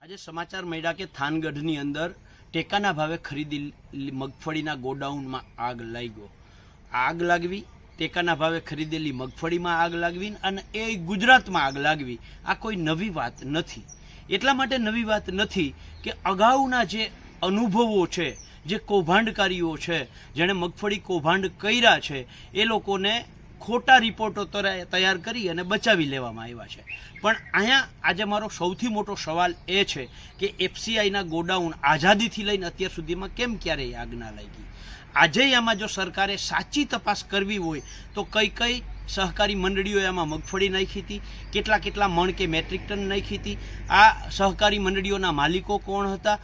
આજે સમાચાર મળ્યા કે થાનગઢની અંદર ટેકાના ભાવે ખરીદેલી મગફળીના ગોડાઉનમાં આગ લાગ્યો. આગ લાગવી, ટેકાના ભાવે ખરીદેલી મગફળીમાં આગ લાગવી અને એ ગુજરાતમાં આગ લાગવી, આ કોઈ નવી વાત નથી. એટલા માટે નવી વાત નથી કે અગાઉના જે અનુભવો છે, જે કૌભાંડકારીઓ છે, જેણે મગફળી કૌભાંડ કર્યા છે, એ લોકોને ખોટા રિપોર્ટો તૈયાર કરી અને બચાવી લેવામાં આવ્યા છે. પણ અહીંયા આજે મારો સૌથી મોટો સવાલ એ છે કે એફસીઆઈના ગોડાઉન આઝાદીથી લઈને અત્યાર સુધીમાં કેમ ક્યારેય આગ ના લાગી? આજે આમાં જો સરકારે સાચી તપાસ કરવી હોય તો કઈ કઈ સહકારી મંડળીઓએ આમાં મગફળી નાખી હતી, કેટલા કેટલા મણ કે મેટ્રિક ટન નાખી હતી, આ સહકારી મંડળીઓના માલિકો કોણ હતા,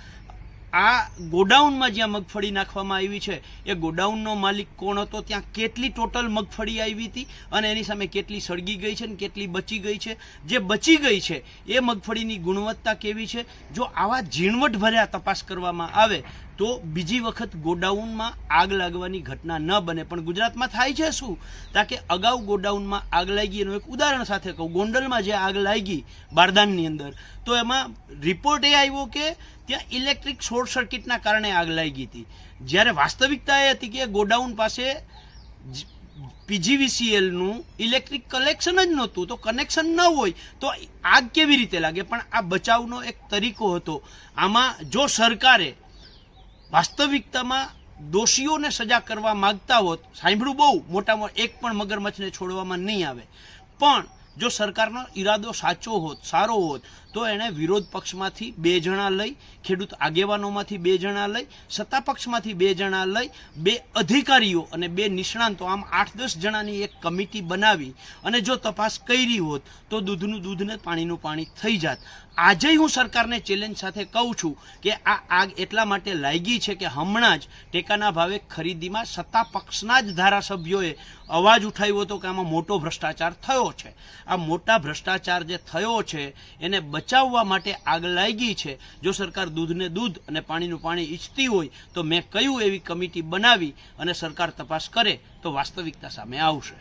આ ગોડાઉનમાં જ્યાં મગફળી નાખવામાં આવી છે એ ગોડાઉનનો માલિક કોણ હતો, ત્યાં કેટલી ટોટલ મગફળી આવી હતી અને એની સામે કેટલી સળગી ગઈ છે અને કેટલી બચી ગઈ છે. જે બચી ગઈ છે એ મગફળીની ગુણવત્તા કેવી છે? જો આવા ઝીણવટભર્યા તપાસ કરવામાં આવે તો બીજી વખત ગોડાઉનમાં આગ લાગવાની ઘટના ન બને. પણ ગુજરાતમાં થાય છે શું? તાકે અગાઉ ગોડાઉનમાં આગ લાગી એનું એક ઉદાહરણ સાથે કહું. ગોંડલમાં જે આગ લાગી બારદાનની અંદર, તો એમાં રિપોર્ટ એ આવ્યો કે ત્યાં ઇલેક્ટ્રિક શોર્ટ સર્કિટના કારણે આગ લાગી હતી, જ્યારે વાસ્તવિકતા એ હતી કે ગોડાઉન પાસે પીજીવીસીએલનું ઇલેક્ટ્રિક કનેક્શન જ નહોતું. તો કનેક્શન ન હોય તો આગ કેવી રીતે લાગે? પણ આ બચાવનો એક તરીકો હતો. આમાં જો સરકારે વાસ્તવિકતામાં દોષીઓને સજા કરવા માંગતા હોત, સાંભળ્યું બહુ મોટામાં એક પણ મગરમચ્છને છોડવામાં નહીં આવે, પણ જો સરકારનો ઈરાદો સાચો હોત, સારો હોત, તો એણે વિરોધ પક્ષમાંથી 2 જણા લઈ, ખેડૂત આગેવાનોમાંથી 2 જણા લઈ, સત્તા પક્ષમાંથી 2 જણા લઈ, 2 અધિકારીઓ અને 2 નિષ્ણાંતો, આમ 8-10 જણાની એક કમિટી બનાવી અને જો તપાસ કરી હોત તો દૂધનું દૂધ ને પાણીનું પાણી થઈ જાત. આજે હું સરકારને ચેલેન્જ સાથે કહું છું કે આ આગ એટલા માટે લાગી છે કે હમણાં જ ટેકાના ભાવે ખરીદીમાં સત્તા પક્ષના જ ધારાસભ્યોએ અવાજ ઉઠાવ્યો હતો કે આમાં મોટો ભ્રષ્ટાચાર થયો છે. આ મોટા ભ્રષ્ટાચાર જે થયો છે એને બચાવવા માટે આગ લાગી છે. જો સરકાર દૂધને દૂધ અને પાણીનું પાણી ઈચ્છતી હોય તો મેં કહ્યું એવી કમિટી બનાવી અને સરકાર તપાસ કરે તો વાસ્તવિકતા સામે આવશે.